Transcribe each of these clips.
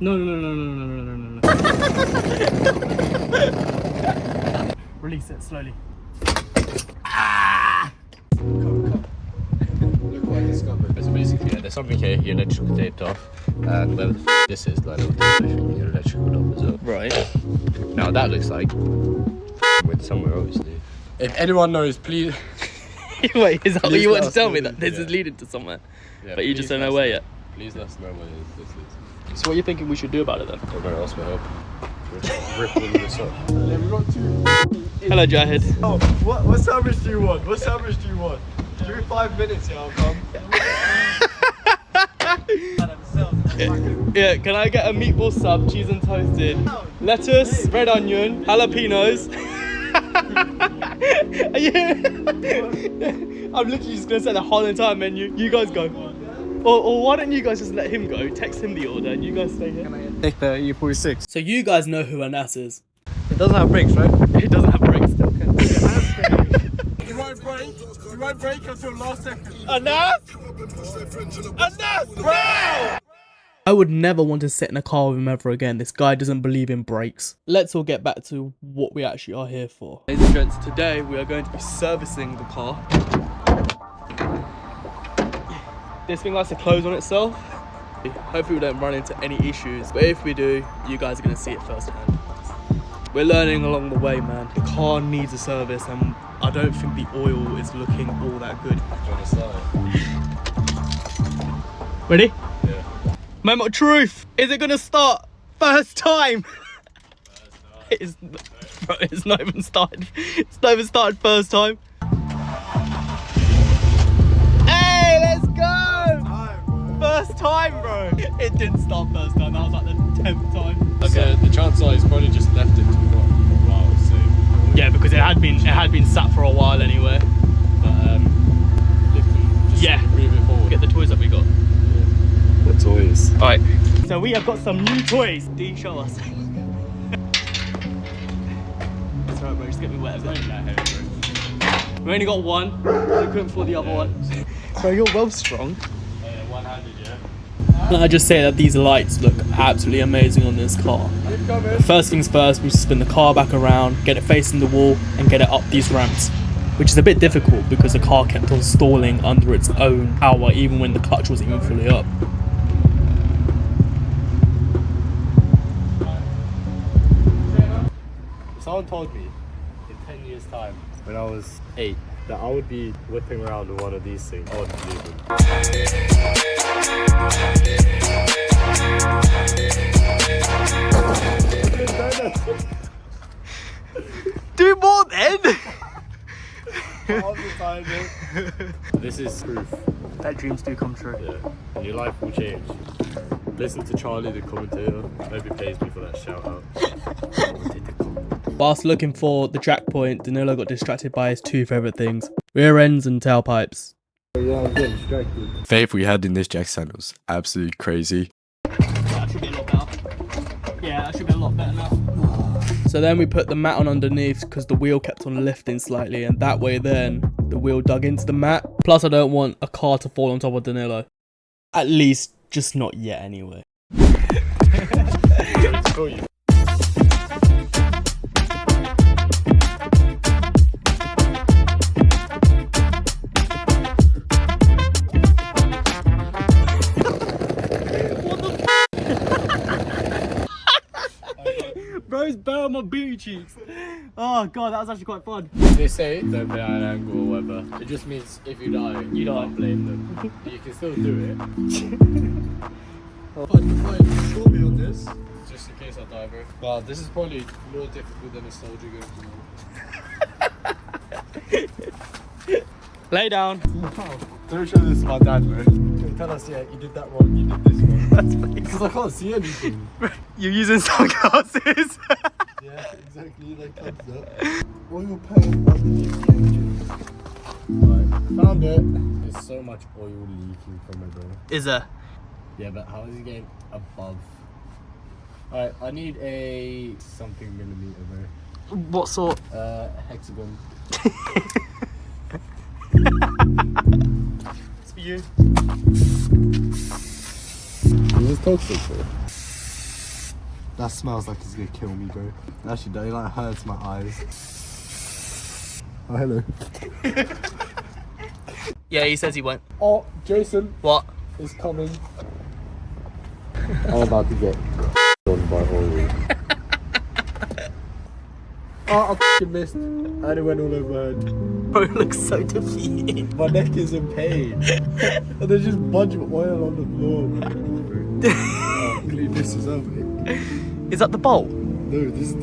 No. Release it slowly. Look what I discovered. So basically, there's something here, your electrical taped off, and where this is, like, your electrical off as well. Right. Now that looks like with somewhere, obviously. If anyone knows, please. Wait, is that what you want to tell me? know, That this yeah. is leading to somewhere? Yeah, But you just don't know where yet? Please let us know where this is. So what are you thinking we should do about it then? Don't know else for help. Rip all of this up. Yeah, we got two. Hello, Jahid. Oh, what sandwich do you want? What sandwich do you want? Give me 5 minutes, yeah, I'll come. Yeah, can I get a meatball sub, cheese and toasted, lettuce, red onion, jalapenos? Are you? I'm literally just gonna set the whole entire menu. You guys go. Or why don't you guys just let him go? Text him the order and you guys stay here. Take the EP.04. So you guys know who Anas is. It doesn't have brakes, right? He doesn't have brakes. You won't brake. You won't brake until last second. Anas! Anas! Bro! I would never want to sit in a car with him ever again. This guy doesn't believe in brakes. Let's all get back to what we actually are here for. Ladies and gents, today we are going to be servicing the car. This thing likes to close on itself. Hopefully we don't run into any issues, but if we do, you guys are going to see it firsthand. We're learning along the way, man. The car needs a service and I don't think the oil is looking all that good. Do you want to start? Ready? Yeah. Moment of truth. Is it gonna start first time? It's not even started. It's not even started first time. Hey, let's go! First time, bro. It didn't start first time. That was like the 10th time. Okay. So the chance are he's probably just left it to for a while. So Yeah, because it had been sat for a while anyway. But just move it forward. Get the toys that we got. The toys. All right. So we have got some new toys. D, show us. That's right, bro. Just get me wet. We only got one. We couldn't afford the other one. Bro, you're well strong. One-handed, yeah. Can I just say that these lights look absolutely amazing on this car. First things first, we spin the car back around, get it facing the wall, and get it up these ramps. Which is a bit difficult because the car kept on stalling under its own power even when the clutch wasn't even fully up. Someone told me in 10 years' time, when I was 8, that I would be whipping around with one of these things. I wouldn't believe them. Do more then! All the time, mate. This is proof. That dreams do come true. Yeah. And your life will change. Listen to Charlie, the commentator. Hope he pays me for that shout out. Whilst looking for the jack point, Danilo got distracted by his two favourite things. Rear ends and tailpipes. Yeah, I'm getting distracted. Faith we had in this jack stand was absolutely crazy. That should be a lot better. Yeah, that should be a lot better now. So then we put the mat on underneath because the wheel kept on lifting slightly, and that way then the wheel dug into the mat. Plus I don't want a car to fall on top of Danilo. At least just not yet anyway. Bro's bare on my booty cheeks. Oh god, that was actually quite fun. They say don't play at an angle or whatever. It just means if you die, you don't blame them. You can still do it. But you might show me on this. Just in case I die, bro. Well, this is probably more difficult than a soldier going to. Lay down. Don't show this to my dad, bro. He'll tell us, yeah, you did that wrong, you did this wrong. That's funny. Because I can't see anything. You're using sunglasses. Yeah, exactly, that comes up. Oil paint underneath the engine. Right, found it. There's so much oil leaking from it, bro. Is there? Yeah, but how is he getting above? Alright, I need a something millimeter, bro. What sort? Hexagon. It's for you. Is this toxic, bro? That smells like it's gonna kill me, bro. Actually, that like hurts my eyes. Oh, hello. Yeah, he says he won't. Oh, Jason What? is coming. I'm about to get done by oil. Oh, I f***ing missed. And it went all over her head. Bro, it looks so defeated. My neck is in pain. And there's just a bunch of oil on the floor. Oh, clean this is up. Is that the bolt? No, this is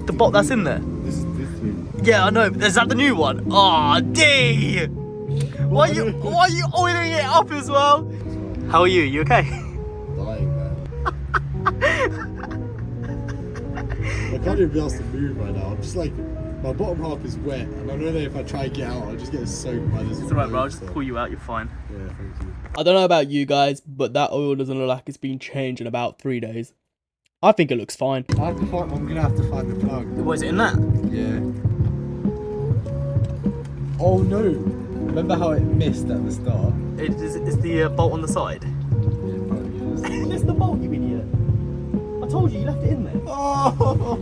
The bolt that's in there? this is this thing. Yeah, I know, but is that the new one? Aw, D! Why are you oiling it up as well? How are you? You okay? Dying, man. I can't even be asked to move right now. I'm just like, my bottom half is wet, and I know that if I try and get out, I'll just get soaked by this. It's alright, bro. I'll just pull you out. You're fine. Yeah, thank you. I don't know about you guys, but that oil doesn't look like it's been changed in about 3 days. I think it looks fine. I'm gonna have to find the plug. Was it in that? Yeah. Oh no! Remember how it missed at the start? Is the bolt on the side? Yeah, probably is. It's the bolt, you idiot. I told you left it in there. Oh!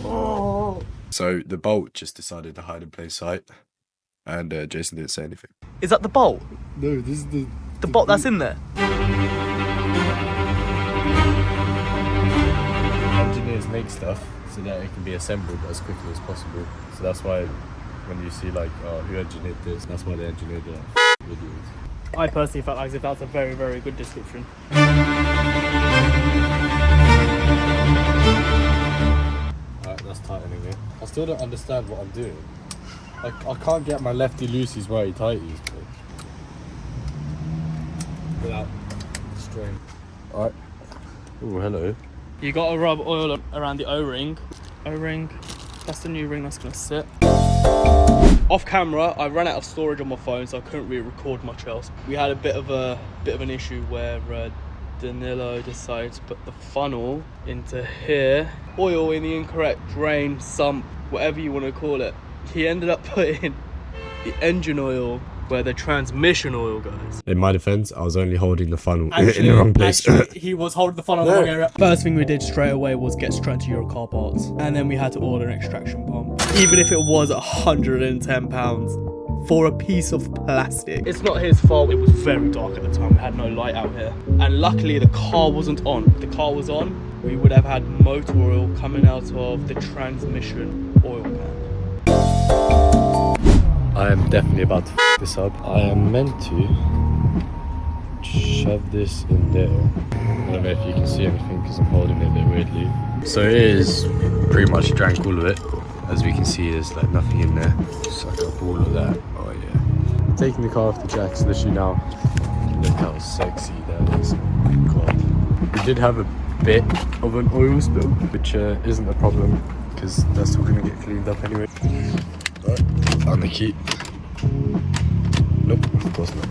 Oh! So the bolt just decided to hide in plain sight, and Jason didn't say anything. Is that the bolt? No, this is the bolt that's in there? Engineers make stuff so that it can be assembled as quickly as possible. So that's why when you see like, oh, who engineered this, that's why they engineered the videos. I personally felt like that's a very, very good description. Alright, that's tightening it. I still don't understand what I'm doing. I can't get my lefty loosies righty tighties, but without strain. Alright. Oh, hello. You gotta rub oil around the O-ring. O-ring, that's the new ring that's gonna sit. Off camera, I ran out of storage on my phone, so I couldn't really record much else. We had a bit of an issue where Danilo decided to put the funnel into here. Oil in the incorrect drain, sump, whatever you want to call it. He ended up putting the engine oil where the transmission oil goes. In my defense, I was only holding the funnel in the wrong place. He was holding the funnel in the wrong area. First thing we did straight away was get straight to Euro car parts, and then we had to order an extraction pump. Even if it was £110 for a piece of plastic. It's not his fault. It was very dark at the time. We had no light out here, and luckily the car wasn't on. If the car was on, we would have had motor oil coming out of the transmission oil pan. I am definitely about to f this up. I am meant to shove this in there. I don't know if you can see anything because I'm holding it a bit weirdly. So it is pretty much drank all of it. As we can see, there's like nothing in there. Suck up all of that. Oh yeah. Taking the car off the jacks literally now. Look how sexy that is. Oh my god. We did have a bit of an oil spill, which isn't a problem because that's still going to get cleaned up anyway. Found the key. Nope, of course not.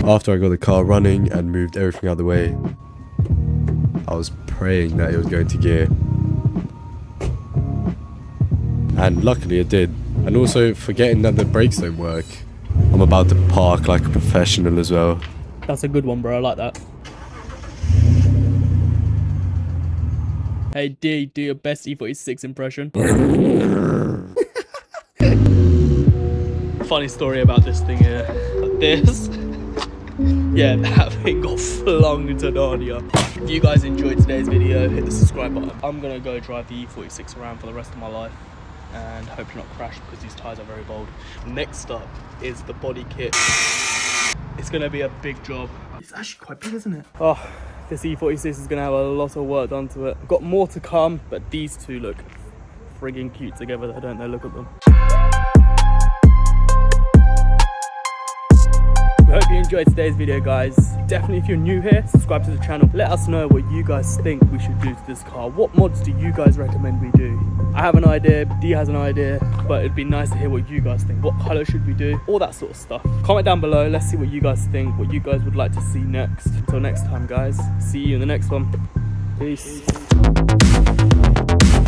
After I got the car running and moved everything out of the way, I was praying that it was going to gear. And luckily it did. And also forgetting that the brakes don't work. I'm about to park like a professional as well. That's a good one, bro. I like that. Hey D, do your best E46 impression. Funny story about this thing here. This. Yeah, that thing got flung to Narnia. If you guys enjoyed today's video, hit the subscribe button. I'm gonna go drive the E46 around for the rest of my life and hopefully not crash because these tyres are very bold. Next up is the body kit. It's gonna be a big job. It's actually quite big, isn't it? Oh, this E46 is gonna have a lot of work done to it. Got more to come, but these two look friggin' cute together, don't they? Look at them. I hope you enjoyed today's video, guys. Definitely, if you're new here, subscribe to the channel. Let us know what you guys think we should do to this car. What mods do you guys recommend we do? I have an idea, D has an idea, but it'd be nice to hear what you guys think. What color should we do? All that sort of stuff. Comment down below. Let's see what you guys think, what you guys would like to see next. Until next time, guys. See you in the next one. Peace. bye.